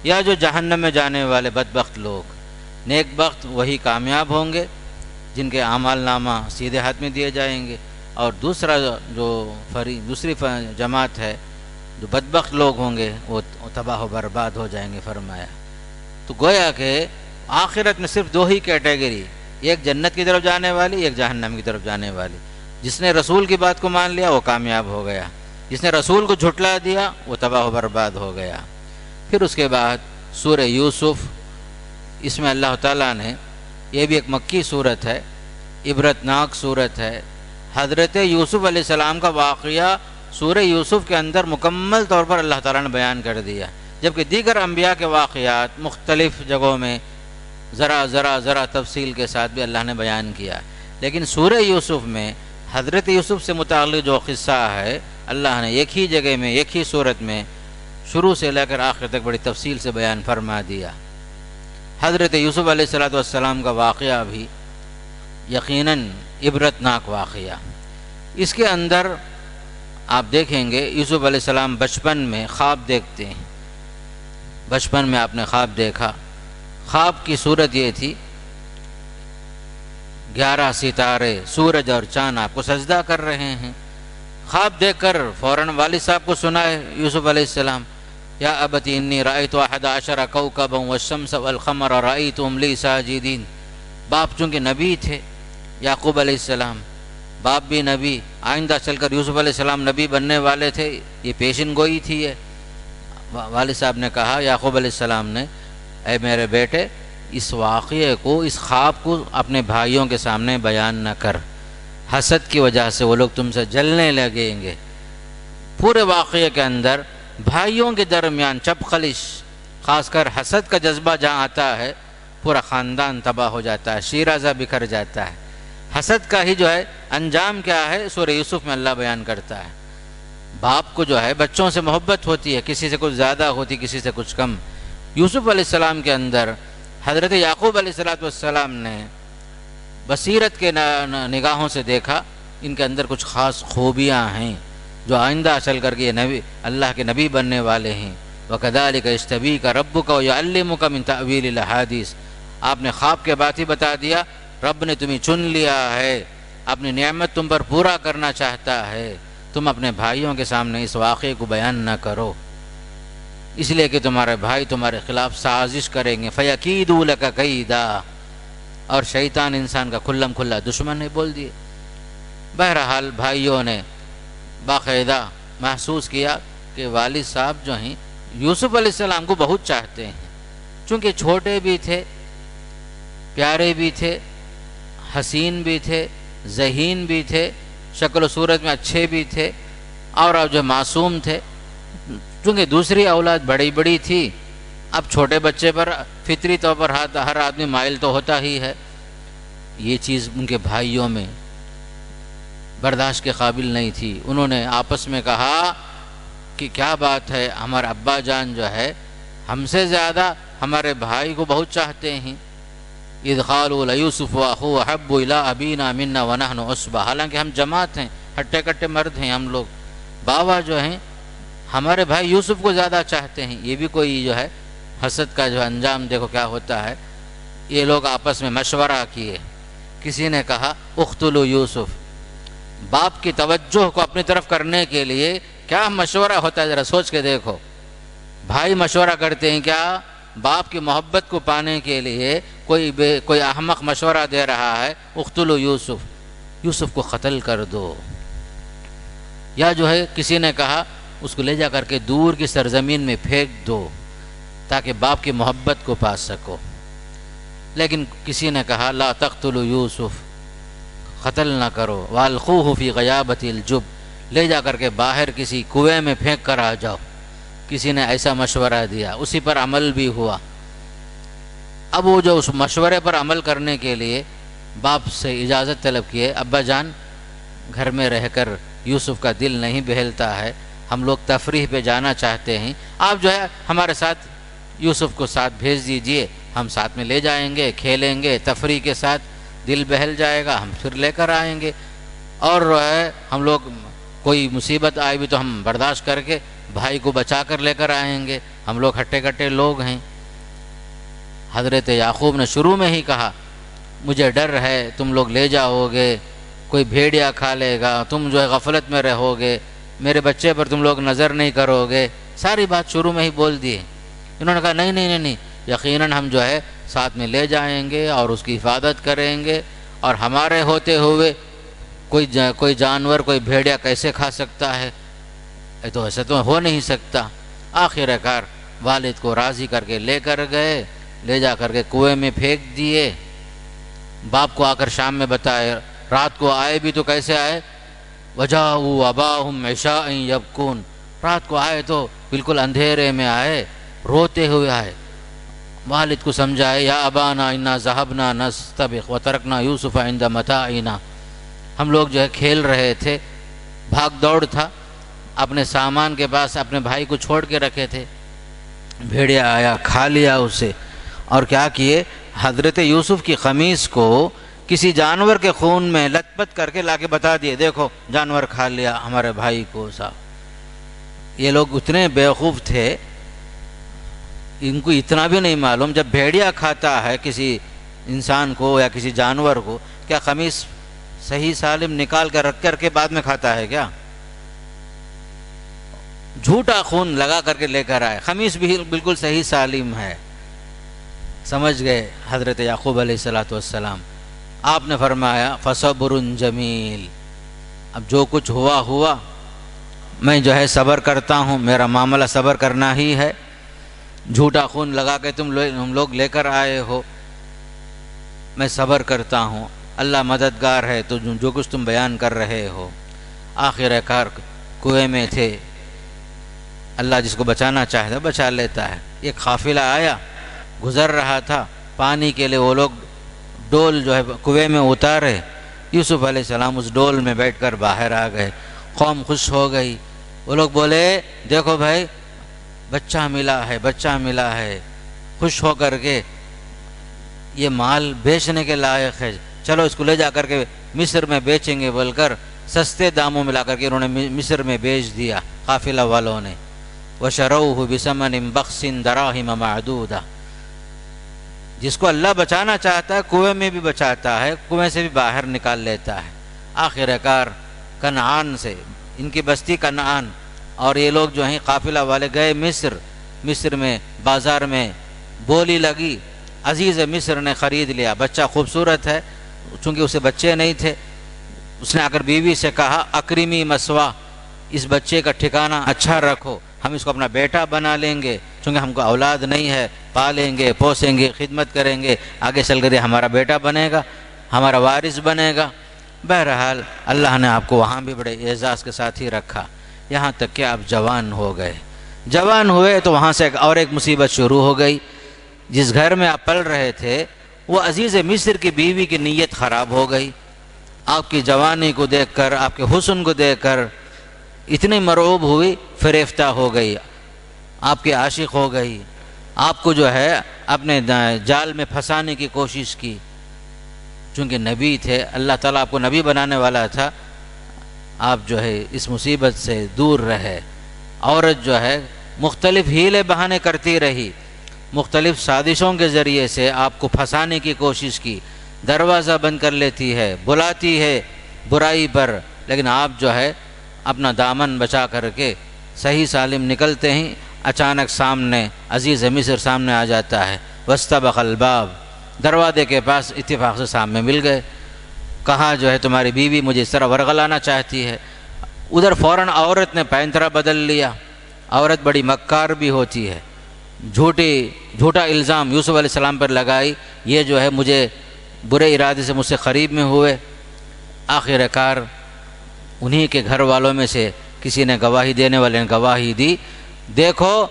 یا جو جہنم میں جانے والے بدبخت لوگ۔ نیک بخت وہی کامیاب ہوں گے جن کے اعمال نامہ سیدھے ہاتھ میں دیے جائیں گے، اور دوسری جماعت ہے جو بدبخت لوگ ہوں گے وہ تباہ و برباد ہو جائیں گے فرمایا۔ تو گویا کہ آخرت میں صرف دو ہی کیٹیگری، ایک جنت کی طرف جانے والی، ایک جہنم کی طرف جانے والی۔ جس نے رسول کی بات کو مان لیا وہ کامیاب ہو گیا، جس نے رسول کو جھٹلا دیا وہ تباہ و برباد ہو گیا۔ پھر اس کے بعد سورہ یوسف، اس میں اللہ تعالیٰ نے، یہ بھی ایک مکی صورت ہے، عبرتناک صورت ہے، حضرت یوسف علیہ السلام کا واقعہ سورہ یوسف کے اندر مکمل طور پر اللہ تعالیٰ نے بیان کر دیا۔ جبکہ دیگر انبیاء کے واقعات مختلف جگہوں میں ذرا تفصیل کے ساتھ بھی اللہ نے بیان کیا. لیکن سورہ یوسف میں حضرت یوسف سے متعلق جو قصہ ہے اللہ نے ایک ہی جگہ میں ایک ہی صورت میں شروع سے لے کر آخر تک بڑی تفصیل سے بیان فرما دیا. حضرت یوسف علیہ السلام کا واقعہ بھی یقیناً عبرتناک واقعہ. اس کے اندر آپ دیکھیں گے یوسف علیہ السلام بچپن میں خواب دیکھتے ہیں. بچپن میں آپ نے خواب دیکھا. خواب کی صورت یہ تھی 11 ستارے سورج اور چاند آپ کو سجدہ کر رہے ہیں. خواب دیکھ کر فوراً والد صاحب کو سنائے یوسف علیہ السلام یا ابتی انی رأیت 11 کوکبا والشمس والقمر رأیتهم لی ساجدین. باپ چونکہ نبی تھے یعقوب علیہ السلام، باپ بھی نبی، آئندہ چل کر یوسف علیہ السلام نبی بننے والے تھے، یہ پیشن گوئی تھی. یہ والد صاحب نے کہا یعقوب علیہ السلام نے اے میرے بیٹے اس واقعے کو اس خواب کو اپنے بھائیوں کے سامنے بیان نہ کر، حسد کی وجہ سے وہ لوگ تم سے جلنے لگیں گے. پورے واقعے کے اندر بھائیوں کے درمیان چپ خلش، خاص کر حسد کا جذبہ جہاں آتا ہے پورا خاندان تباہ ہو جاتا ہے، شیرازہ بکھر جاتا ہے. حسد کا ہی جو ہے انجام کیا ہے سورہ یوسف میں اللہ بیان کرتا ہے. باپ کو جو ہے بچوں سے محبت ہوتی ہے، کسی سے کچھ زیادہ ہوتی کسی سے کچھ کم. یوسف علیہ السلام کے اندر حضرت یعقوب علیہ السلام نے بصیرت کے نگاہوں سے دیکھا ان کے اندر کچھ خاص خوبیاں ہیں جو آئندہ چل کر کے یہ نبی اللہ کے نبی بننے والے ہیں. وَكَذَلِكَ يَجْتَبِيكَ رَبُّكَ وَيُعَلِّمُكَ مِن تَأْوِيلِ الْأَحَادِيثِ. آپ نے خواب کے بات ہی بتا دیا، رب نے تمہیں چن لیا ہے، اپنی نعمت تم پر پورا کرنا چاہتا ہے. تم اپنے بھائیوں کے سامنے اس واقعے کو بیان نہ کرو اس لیے کہ تمہارے بھائی تمہارے خلاف سازش کریں گے. فَيَكِيدُوا لَكَ كَيْدًا. اور شیطان انسان کا کھلم کھلا دشمن ہے بول دیے. بہرحال بھائیوں نے باقاعدہ محسوس کیا کہ والد صاحب جو ہیں یوسف علیہ السلام کو بہت چاہتے ہیں، چونکہ چھوٹے بھی تھے، پیارے بھی تھے، حسین بھی تھے، ذہین بھی تھے، شکل و صورت میں اچھے بھی تھے، اور اب جو معصوم تھے. چونکہ دوسری اولاد بڑی تھی، اب چھوٹے بچے پر فطری طور پر ہر آدمی مائل تو ہوتا ہی ہے. یہ چیز ان کے بھائیوں میں برداشت کے قابل نہیں تھی. انہوں نے آپس میں کہا کہ کیا بات ہے، ہمارے ابا جان جو ہے ہم سے زیادہ ہمارے بھائی کو بہت چاہتے ہیں. اِذْ قَالُوا لَيُوسُفُ وَأَخُوهُ أَحَبُّ إِلَىٰ أَبِينَا مِنَّا وَنَحْنُ عُصْبَةٌ. حالانکہ ہم جماعت ہیں، ہٹے کٹے مرد ہیں ہم لوگ، بابا جو ہیں ہمارے بھائی یوسف کو زیادہ چاہتے ہیں. یہ بھی کوئی جو ہے حسد کا جو انجام دیکھو کیا ہوتا ہے. یہ لوگ آپس میں مشورہ کیے. کسی نے کہا اقتلوا یوسف. باپ کی توجہ کو اپنی طرف کرنے کے لیے کیا مشورہ ہوتا ہے ذرا سوچ کے دیکھو. بھائی مشورہ کرتے ہیں کیا باپ کی محبت کو پانے کے لیے کوئی احمق مشورہ دے رہا ہے اقتلوا یوسف کو قتل کر دو. یا جو ہے کسی نے کہا اس کو لے جا کر کے دور کی سرزمین میں پھینک دو تاکہ باپ کی محبت کو پا سکو. لیکن کسی نے کہا لا تقتلوا یوسف، قتل نہ کرو. والقوہ فی غیابۃ الجب، لے جا کر کے باہر کسی کنویں میں پھینک کر آ جاؤ. کسی نے ایسا مشورہ دیا، اسی پر عمل بھی ہوا. اب وہ جو اس مشورے پر عمل کرنے کے لیے باپ سے اجازت طلب کیے، ابا جان گھر میں رہ کر یوسف کا دل نہیں بہلتا ہے، ہم لوگ تفریح پہ جانا چاہتے ہیں، آپ جو ہے ہمارے ساتھ یوسف کو ساتھ بھیج دیجئے، ہم ساتھ میں لے جائیں گے، کھیلیں گے، تفریح کے ساتھ دل بہل جائے گا، ہم پھر لے کر آئیں گے. اور ہم لوگ کوئی مصیبت آئی بھی تو ہم برداشت کر کے بھائی کو بچا کر لے کر آئیں گے، ہم لوگ ہٹے کٹے لوگ ہیں. حضرت یعقوب نے شروع میں ہی کہا مجھے ڈر ہے تم لوگ لے جاؤ گے، کوئی بھیڑیا کھا لے گا، تم جو ہے غفلت میں رہو گے، میرے بچے پر تم لوگ نظر نہیں کرو گے. ساری بات شروع میں ہی بول دی. انہوں نے کہا نہیں، یقیناً ہم جو ہے ساتھ میں لے جائیں گے اور اس کی حفاظت کریں گے، اور ہمارے ہوتے ہوئے کوئی جانور کوئی بھیڑیا کیسے کھا سکتا ہے، تو ایسا تو ہو نہیں سکتا. آخر کار والد کو راضی کر کے لے کر گئے، لے جا کر کے کنویں میں پھینک دیے. باپ کو آ کر شام میں بتائے، رات کو آئے بھی تو کیسے آئے، وَجَاءُوا أَبَاهُمْ عِشَاءً يَبْكُونَ. رات کو آئے تو بالکل اندھیرے میں آئے، روتے ہوئے آئے، والد کو سمجھائے، یا ابانا انا ذهبنا نستبق وترکنا یوسف عند متاعنا، ہم لوگ جو ہے کھیل رہے تھے، بھاگ دوڑ تھا، اپنے سامان کے پاس اپنے بھائی کو چھوڑ کے رکھے تھے، بھیڑیا آیا کھا لیا اسے، اور کیا کیے، حضرت یوسف کی قمیص کو کسی جانور کے خون میں لت پت کر کے لا کے بتا دیے، دیکھو جانور کھا لیا ہمارے بھائی کو صاحب۔ یہ لوگ اتنے بیوقوف تھے، ان کو اتنا بھی نہیں معلوم جب بھیڑیا کھاتا ہے کسی انسان کو یا کسی جانور کو، کیا قمیص صحیح سالم نکال کر رکھ کر کے بعد میں کھاتا ہے کیا؟ جھوٹا خون لگا کر کے لے کر آئے، قمیص بھی بالکل صحیح سالم ہے۔ سمجھ گئے حضرت یعقوب علیہ السلام۔ آپ نے فرمایا فصبر جمیل، اب جو کچھ ہوا ہوا، میں جو ہے صبر کرتا ہوں، میرا معاملہ صبر کرنا ہی ہے، جھوٹا خون لگا کے ہم لوگ لے کر آئے ہو، میں صبر کرتا ہوں، اللہ مددگار ہے، تو جو کچھ تم بیان کر رہے ہو۔ آخر کار کنویں میں تھے، اللہ جس کو بچانا چاہتا ہے بچا لیتا ہے۔ ایک قافلہ آیا، گزر رہا تھا، پانی کے لیے وہ لوگ ڈول جو ہے کنویں میں اتارے، یوسف علیہ السلام اس ڈول میں بیٹھ کر باہر آ گئے، قوم خوش ہو گئی، وہ لوگ بولے دیکھو بھائی بچہ ملا ہے، بچہ ملا ہے، خوش ہو کر کے یہ مال بیچنے کے لائق ہے، چلو اس کو لے جا کر کے مصر میں بیچیں گے بول کر سستے داموں میں لا کر کے انہوں نے مصر میں بیچ دیا قافلہ والوں نے۔ وَشَرَوْهُ بِثَمَنٍ بَخْسٍ دَرَاهِمَ مَعْدُودَةٍ، جس کو اللہ بچانا چاہتا ہے کنویں میں بھی بچاتا ہے، کنویں سے بھی باہر نکال لیتا ہے۔ آخر کار کنعان سے، ان کی بستی کنعان، اور یہ لوگ جو ہیں قافلہ والے گئے مصر میں بازار میں بولی لگی، عزیز مصر نے خرید لیا، بچہ خوبصورت ہے، چونکہ اسے بچے نہیں تھے، اس نے آ کر بیوی سے کہا اکرمی مسوا، اس بچے کا ٹھکانہ اچھا رکھو، ہم اس کو اپنا بیٹا بنا لیں گے، چونکہ ہم کو اولاد نہیں ہے، پالیں گے پوسیں گے خدمت کریں گے، آگے چل کر ہمارا بیٹا بنے گا، ہمارا وارث بنے گا۔ بہرحال اللہ نے آپ کو وہاں بھی بڑے اعزاز کے ساتھ ہی رکھا، یہاں تک کہ آپ جوان ہو گئے۔ جوان ہوئے تو وہاں سے ایک مصیبت شروع ہو گئی، جس گھر میں آپ پل رہے تھے وہ عزیز مصر کی بیوی کی نیت خراب ہو گئی، آپ کی جوانی کو دیکھ کر، آپ کے حسن کو دیکھ کر اتنی مرعوب ہوئی، فریفتہ ہو گئی، آپ کے عاشق ہو گئی، آپ کو جو ہے اپنے جال میں پھنسانے کی کوشش کی، چونکہ نبی تھے، اللہ تعالیٰ آپ کو نبی بنانے والا تھا، آپ جو ہے اس مصیبت سے دور رہے۔ عورت جو ہے مختلف ہیلے بہانے کرتی رہی، مختلف سازشوں کے ذریعے سے آپ کو پھنسانے کی کوشش کی، دروازہ بند کر لیتی ہے، بلاتی ہے برائی پر، لیکن آپ جو ہے اپنا دامن بچا کر کے صحیح سالم نکلتے ہی اچانک سامنے عزیز مصر سامنے آ جاتا ہے، واستبق الباب، دروازے کے پاس اتفاق سے سامنے مل گئے، کہا جو ہے تمہاری بیوی مجھے اس طرح ورغلانا چاہتی ہے۔ ادھر فوراً عورت نے پینترا بدل لیا، عورت بڑی مکار بھی ہوتی ہے، جھوٹا الزام یوسف علیہ السلام پر لگائی، یہ جو ہے مجھے برے ارادے سے مجھ سے قریب میں ہوئے۔ آخر کار انہی کے گھر والوں میں سے کسی نے گواہی دینے والے نے گواہی دی، دیکھو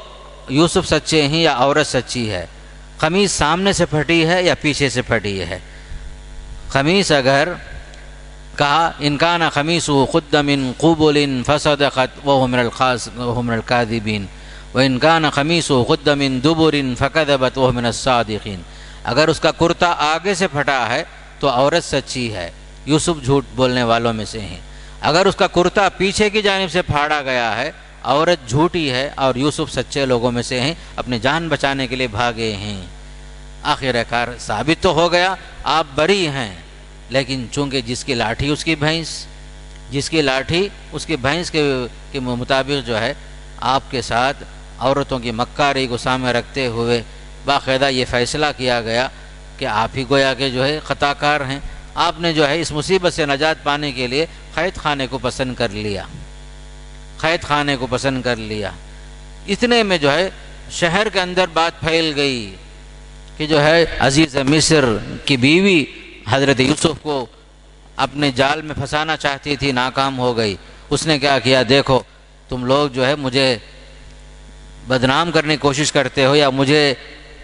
یوسف سچے ہیں یا عورت سچی ہے، قمیص سامنے سے پھٹی ہے یا پیچھے سے پھٹی ہے۔ قمیص اگر کہا ان کان قمیصہ قد من قبل فصدقت وهو من الكاذبین وان کان قمیصہ قد من دبر فکذبت وهو من الصادقین، اگر اس کا کرتا آگے سے پھٹا ہے تو عورت سچی ہے، یوسف جھوٹ بولنے والوں میں سے ہیں، اگر اس کا کرتا پیچھے کی جانب سے پھاڑا گیا ہے عورت جھوٹی ہے اور یوسف سچے لوگوں میں سے ہیں، اپنی جان بچانے کے لیے بھاگے ہیں۔ آخر کار ثابت تو ہو گیا آپ بری ہیں، لیکن چونکہ جس کی لاٹھی اس کی بھینس، جس کی لاٹھی اس کی بھینس کے مطابق جو ہے آپ کے ساتھ عورتوں کی مکاری کو سامنے رکھتے ہوئے باقاعدہ یہ فیصلہ کیا گیا کہ آپ ہی گویا کہ جو ہے خطا کار ہیں۔ آپ نے جو ہے اس مصیبت سے نجات پانے کے لیے قید خانے کو پسند کر لیا، قید خانے کو پسند کر لیا۔ اتنے میں جو ہے شہر کے اندر بات پھیل گئی کہ جو ہے عزیز مصر کی بیوی حضرت یوسف کو اپنے جال میں پھنسانا چاہتی تھی، ناکام ہو گئی۔ اس نے کیا کیا، دیکھو تم لوگ جو ہے مجھے بدنام کرنے کی کوشش کرتے ہو یا مجھے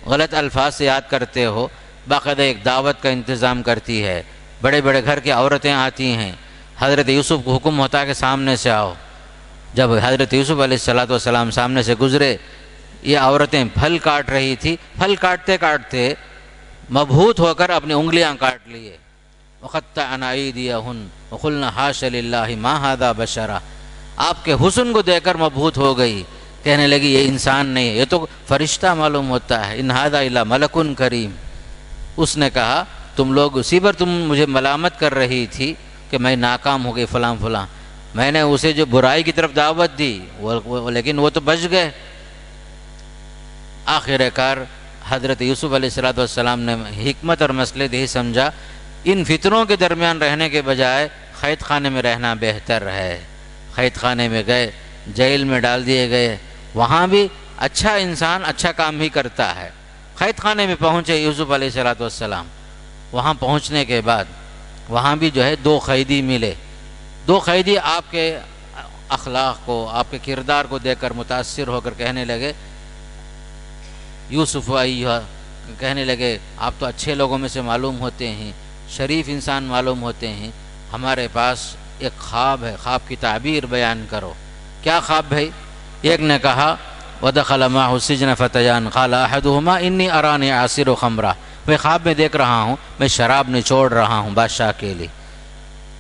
غلط الفاظ سے یاد کرتے ہو، باقاعدہ ایک دعوت کا انتظام کرتی ہے، بڑے بڑے گھر کی عورتیں آتی ہیں، حضرت یوسف کو حکم ہوتا ہے کہ سامنے سے آؤ۔ جب حضرت یوسف علیہ السلام سامنے سے گزرے، یہ عورتیں پھل کاٹ رہی تھی، پھل کاٹتے کاٹتے مبہوت ہو کر اپنی انگلیاں کاٹ لیے۔ وَقَطَّعْنَا أَيْدِيَهُنَّ وَقُلْنَا حَاشَ لِلَّهِ مَا هَذَا بَشَرًا، آپ کے حسن کو دیکھ کر مبہوت ہو گئی، کہنے لگی یہ انسان نہیں ہے، یہ تو فرشتہ معلوم ہوتا ہے، إِنْ هَذَا إِلَّا مَلَكٌ كَرِيمٌ۔ اس نے کہا تم لوگ اسی پر تم مجھے ملامت کر رہی تھی کہ میں ناکام ہو گئی فلاں فلاں، میں نے اسے جو برائی کی طرف دعوت دی لیکن وہ تو بچ گئے۔ آخر کار حضرت یوسف علیہ السلام نے حکمت اور مصلحت یہی سمجھا، ان فتنوں کے درمیان رہنے کے بجائے قید خانے میں رہنا بہتر ہے۔ قید خانے میں گئے، جیل میں ڈال دیے گئے، وہاں بھی اچھا انسان اچھا کام ہی کرتا ہے۔ قید خانے میں پہنچے یوسف علیہ السلام، وہاں پہنچنے کے بعد وہاں بھی جو ہے 2 قیدی ملے۔ 2 قیدی آپ کے اخلاق کو، آپ کے کردار کو دیکھ کر متاثر ہو کر کہنے لگے، یوسف ایھا، کہنے لگے آپ تو اچھے لوگوں میں سے معلوم ہوتے ہیں، شریف انسان معلوم ہوتے ہیں، ہمارے پاس ایک خواب ہے، خواب کی تعبیر بیان کرو۔ کیا خواب بھائی؟ ایک نے کہا وَدَخَلَ مَعَهُ السِّجْنَ فَتَيَانِ قَالَ أَحَدُهُمَا إِنِّي أَرَانِي أَعْصِرُ خَمْرًا، میں خواب میں دیکھ رہا ہوں میں شراب نچوڑ رہا ہوں بادشاہ کے لیے۔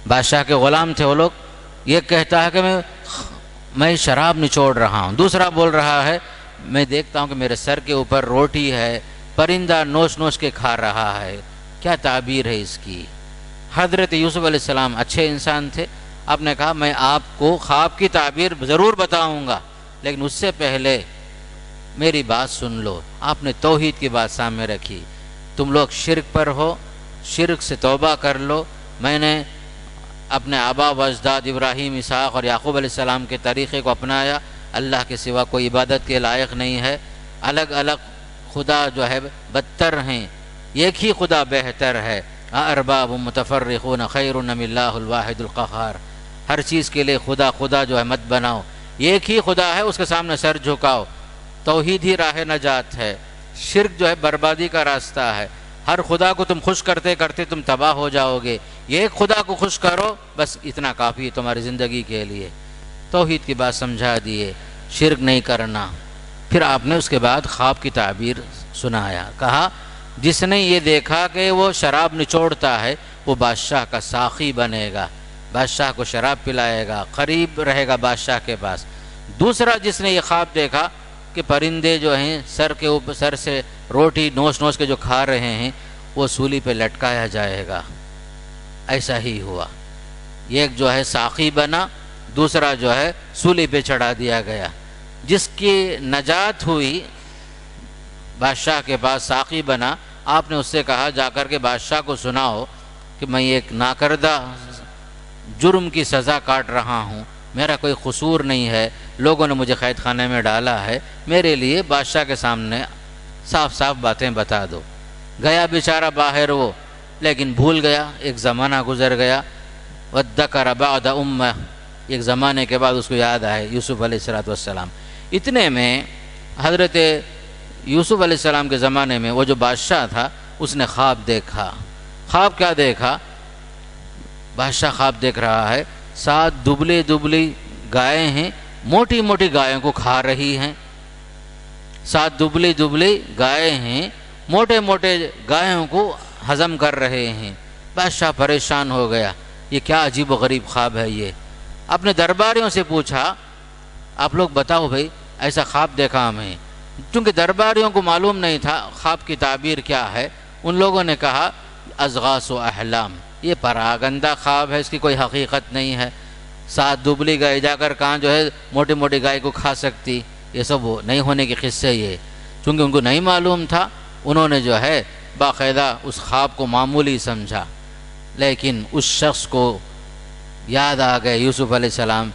بادشاہ کے غلام تھے وہ لوگ، یہ کہتا ہے کہ میں شراب نچوڑ رہا ہوں، دوسرا بول رہا ہے میں دیکھتا ہوں کہ میرے سر کے اوپر روٹی ہے، پرندہ نوچ نوچ کے کھا رہا ہے۔ کیا تعبیر ہے اس کی؟ حضرت یوسف علیہ السلام اچھے انسان تھے، آپ نے کہا میں آپ کو خواب کی تعبیر ضرور بتاؤں گا، لیکن اس سے پہلے میری بات سن لو۔ آپ نے توحید کی بات سامنے رکھی، تم لوگ شرک پر ہو، شرک سے توبہ کر لو، میں نے اپنے آبا و اجداد ابراہیم، اسحاق اور یعقوب علیہ السلام کے طریقے کو اپنایا، اللہ کے سوا کوئی عبادت کے لائق نہیں ہے، الگ الگ خدا جو ہے بدتر ہیں، ایک ہی خدا بہتر ہے، ارباب متفرقون خیر ام اللہ الواحد القہار، ہر چیز کے لیے خدا خدا جو ہے مت بناؤ، ایک ہی خدا ہے، اس کے سامنے سر جھکاؤ، توحید ہی راہ نجات ہے، شرک جو ہے بربادی کا راستہ ہے، ہر خدا کو تم خوش کرتے کرتے تم تباہ ہو جاؤ گے، ایک خدا کو خوش کرو بس اتنا کافی ہے تمہاری زندگی کے لیے۔ توحید کی بات سمجھا دیے، شرک نہیں کرنا۔ پھر آپ نے اس کے بعد خواب کی تعبیر سنایا، کہا جس نے یہ دیکھا کہ وہ شراب نچوڑتا ہے وہ بادشاہ کا ساقی بنے گا، بادشاہ کو شراب پلائے گا، قریب رہے گا بادشاہ کے پاس۔ دوسرا جس نے یہ خواب دیکھا کہ پرندے جو ہیں سر کے اوپر سر سے روٹی نوچ نوچ کے جو کھا رہے ہیں وہ سولی پہ لٹکایا جائے گا، ایسا ہی ہوا، ایک جو ہے ساقی بنا، دوسرا جو ہے سولی پہ چڑھا دیا گیا۔ جس کی نجات ہوئی بادشاہ کے پاس ساقی بنا، آپ نے اس سے کہا جا کر کے بادشاہ کو سناؤ کہ میں ایک ناکردہ جرم کی سزا کاٹ رہا ہوں، میرا کوئی قصور نہیں ہے، لوگوں نے مجھے قید خانے میں ڈالا ہے، میرے لیے بادشاہ کے سامنے صاف صاف باتیں بتا دو۔ گیا بیچارہ باہر وہ، لیکن بھول گیا، ایک زمانہ گزر گیا، وَذَّكَرَ بَعْدَ أُمَّةٍ، ایک زمانے کے بعد اس کو یاد آئے یوسف علیہ السلام۔ اتنے میں حضرت یوسف علیہ السلام کے زمانے میں وہ جو بادشاہ تھا اس نے خواب دیکھا۔ خواب کیا دیکھا؟ بادشاہ خواب دیکھ رہا ہے 7 دبلی دبلی گائے ہیں، موٹی موٹی گایوں کو کھا رہی ہیں، 7 دبلی دبلی گائے ہیں، موٹے موٹے گایوں کو ہضم کر رہے ہیں۔ بادشاہ پریشان ہو گیا، یہ کیا عجیب و غریب خواب ہے یہ۔ اپنے درباریوں سے پوچھا آپ لوگ بتاؤ بھائی ایسا خواب دیکھا ہمیں، چونکہ درباریوں کو معلوم نہیں تھا خواب کی تعبیر کیا ہے۔ ان لوگوں نے کہا اضغاث و احلام، یہ پراگندہ خواب ہے، اس کی کوئی حقیقت نہیں ہے، 7 دبلی گائے جا کر کہاں جو ہے موٹی موٹی گائے کو کھا سکتی، یہ سب نہیں ہونے کے قصے یہ۔ چونکہ ان کو نہیں معلوم تھا انہوں نے جو ہے باقاعدہ اس خواب کو معمولی سمجھا، لیکن اس شخص کو یاد آ گئے یوسف علیہ السلام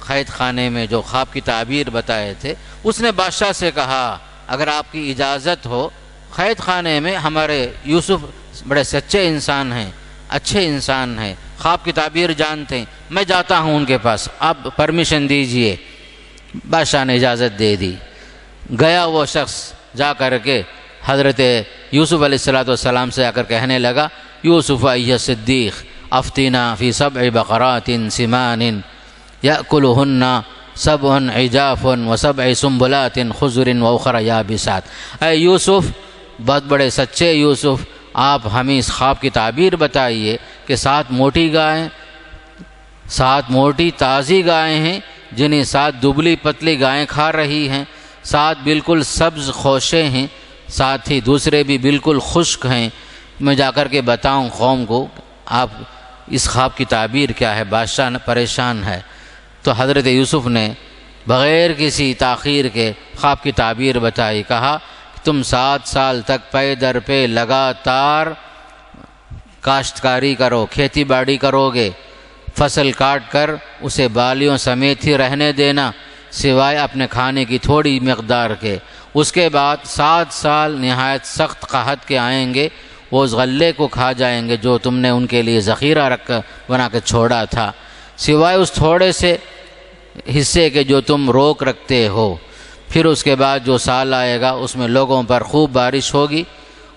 قید خانے میں جو خواب کی تعبیر بتائے تھے۔ اس نے بادشاہ سے کہا اگر آپ کی اجازت ہو قید خانے میں ہمارے یوسف بڑے سچے انسان ہیں، اچھے انسان ہیں، خواب کی تعبیر جانتے ہیں، میں جاتا ہوں ان کے پاس، آپ پرمیشن دیجئے۔ بادشاہ نے اجازت دے دی۔ گیا وہ شخص جا کر کے حضرت یوسف علیہ السلام سے آ کر کہنے لگا یوسف ایھا صدیق افتینا فی سبع بقرات سمان یأکلہن سبع عجاف وسبع سنبلات خضر واخر یابسات۔ اے یوسف، بہت بڑے سچے یوسف، آپ ہمیں اس خواب کی تعبیر بتائیے کہ 7 موٹی گائیں، 7 موٹی تازی گائیں ہیں جنہیں 7 دبلی پتلی گائیں کھا رہی ہیں، 7 بالکل سبز خوشے ہیں، ساتھ ہی دوسرے بھی بالکل خشک ہیں۔ میں جا کر کے بتاؤں قوم کو آپ اس خواب کی تعبیر کیا ہے؟ بادشاہ پریشان ہے۔ تو حضرت یوسف نے بغیر کسی تاخیر کے خواب کی تعبیر بتائی، کہا تم 7 سال تک پے در پہ لگاتار کاشتکاری کرو، کھیتی باڑی کرو گے، فصل کاٹ کر اسے بالیوں سمیت ہی رہنے دینا سوائے اپنے کھانے کی تھوڑی مقدار کے۔ اس کے بعد 7 سال نہایت سخت قحط کے آئیں گے، وہ اس غلے کو کھا جائیں گے جو تم نے ان کے لیے ذخیرہ بنا کے چھوڑا تھا، سوائے اس تھوڑے سے حصے کے جو تم روک رکھتے ہو۔ پھر اس کے بعد جو سال آئے گا اس میں لوگوں پر خوب بارش ہوگی،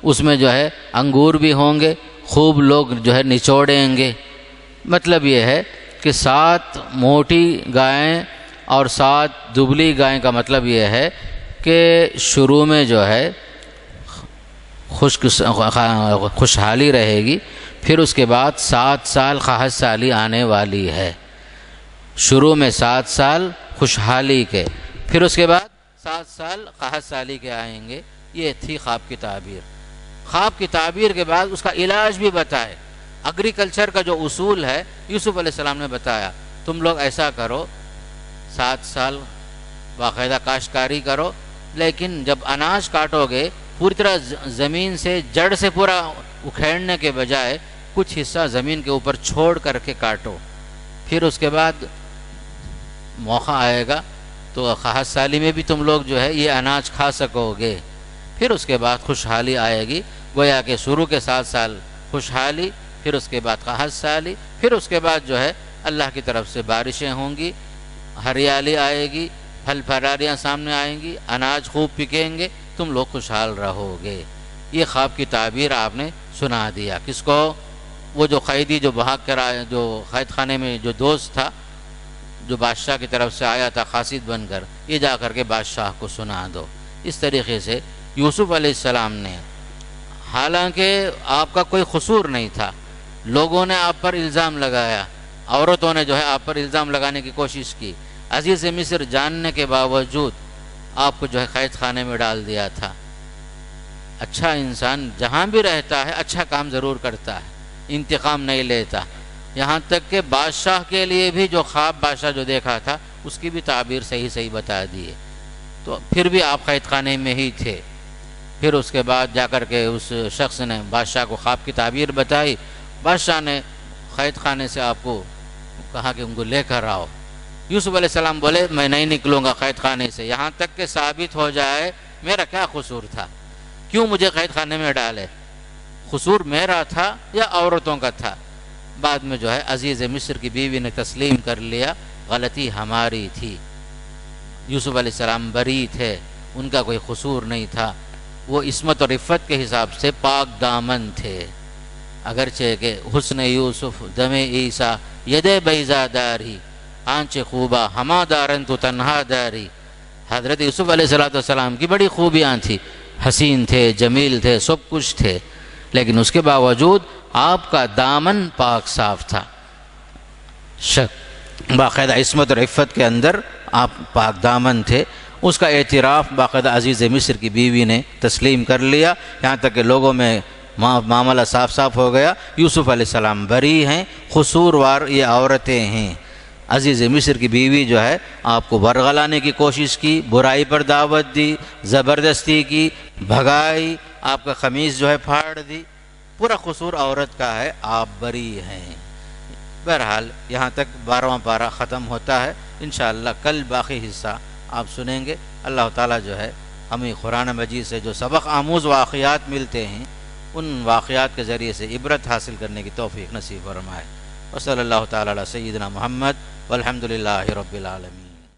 اس میں جو ہے انگور بھی ہوں گے، خوب لوگ جو ہے نچوڑیں گے۔ مطلب یہ ہے کہ 7 موٹی گائیں اور 7 دبلی گائیں کا مطلب یہ ہے کہ شروع میں جو ہے خوشحالی رہے گی، پھر اس کے بعد 7 سال قحط سالی آنے والی ہے۔ شروع میں 7 سال خوشحالی کے، پھر اس کے بعد 7 سال قحط سالی کے آئیں گے۔ یہ تھی خواب کی تعبیر۔ خواب کی تعبیر کے بعد اس کا علاج بھی بتائے۔ ایگریکلچر کا جو اصول ہے یوسف علیہ السلام نے بتایا، تم لوگ ایسا کرو 7 سال باقاعدہ کاشتکاری کرو، لیکن جب اناج کاٹو گے پوری طرح زمین سے جڑ سے پورا اکھیڑنے کے بجائے کچھ حصہ زمین کے اوپر چھوڑ کر کے کاٹو، پھر اس کے بعد موقع آئے گا تو قحط سالی میں بھی تم لوگ جو ہے یہ اناج کھا سکو گے۔ پھر اس کے بعد خوشحالی آئے گی، گویا کہ شروع کے 7 سال خوشحالی، پھر اس کے بعد قحط سالی، پھر اس کے بعد جو ہے اللہ کی طرف سے بارشیں ہوں گی، ہریالی آئے گی، پھل پھلاریاں سامنے آئیں گی، اناج خوب پکیں گے، تم لوگ خوشحال رہو گے۔ یہ خواب کی تعبیر آپ نے سنا دیا۔ کس کو؟ وہ جو قیدی جو بھاگ کر آیا، جو قید خانے میں جو دوست تھا، جو بادشاہ کی طرف سے آیا تھا قاصد بن کر، یہ جا کر کے بادشاہ کو سنا دو۔ اس طریقے سے یوسف علیہ السلام نے، حالانکہ آپ کا کوئی قصور نہیں تھا، لوگوں نے آپ پر الزام لگایا، عورتوں نے جو ہے آپ پر الزام لگانے کی کوشش کی، عزیز مصر جاننے کے باوجود آپ کو جو ہے قید خانے میں ڈال دیا تھا۔ اچھا انسان جہاں بھی رہتا ہے اچھا کام ضرور کرتا ہے، انتقام نہیں لیتا۔ یہاں تک کہ بادشاہ کے لیے بھی جو خواب بادشاہ جو دیکھا تھا اس کی بھی تعبیر صحیح بتا دیے، تو پھر بھی آپ قید خانے میں ہی تھے۔ پھر اس کے بعد جا کر کے اس شخص نے بادشاہ کو خواب کی تعبیر بتائی، بادشاہ نے قید خانے سے آپ کو کہا کہ ان کو لے کر آؤ۔ یوسف علیہ السلام بولے میں نہیں نکلوں گا قید خانے سے یہاں تک کہ ثابت ہو جائے میرا کیا قصور تھا، کیوں مجھے قید خانے میں ڈالے، قصور میرا تھا یا عورتوں کا تھا؟ بعد میں جو ہے عزیز مصر کی بیوی نے تسلیم کر لیا غلطی ہماری تھی، یوسف علیہ السلام بری تھے، ان کا کوئی قصور نہیں تھا، وہ عصمت اور عفت کے حساب سے پاک دامن تھے۔ اگرچہ کہ حسن یوسف دم عیسیٰ ید بیضا داری آنچ خوبا ہما دارن تو تنہا داری، حضرت یوسف علیہ السلام کی بڑی خوبیاں تھیں، حسین تھے، جمیل تھے، سب کچھ تھے، لیکن اس کے باوجود آپ کا دامن پاک صاف تھا، باقاعدہ عصمت اور عفت کے اندر آپ پاک دامن تھے۔ اس کا اعتراف باقاعدہ عزیز مصر کی بیوی نے تسلیم کر لیا، یہاں تک کہ لوگوں میں معاملہ صاف ہو گیا، یوسف علیہ السلام بری ہیں، قصوروار یہ عورتیں ہیں۔ عزیز مصر کی بیوی جو ہے آپ کو ورغلانے کی کوشش کی، برائی پر دعوت دی، زبردستی کی، بھگائی، آپ کا قمیص جو ہے پھاڑ دی، پورا قصور عورت کا ہے، آپ بری ہیں۔ بہرحال یہاں تک 12واں پارہ ختم ہوتا ہے، انشاءاللہ کل باقی حصہ آپ سنیں گے۔ اللہ تعالیٰ جو ہے ہمیں قرآن مجید سے جو سبق آموز واقعات ملتے ہیں ان واقعات کے ذریعے سے عبرت حاصل کرنے کی توفیق نصیب فرمائے۔ وصلی اللہ تعالیٰ علی سیدنا محمد والحمد للہ رب العالمین۔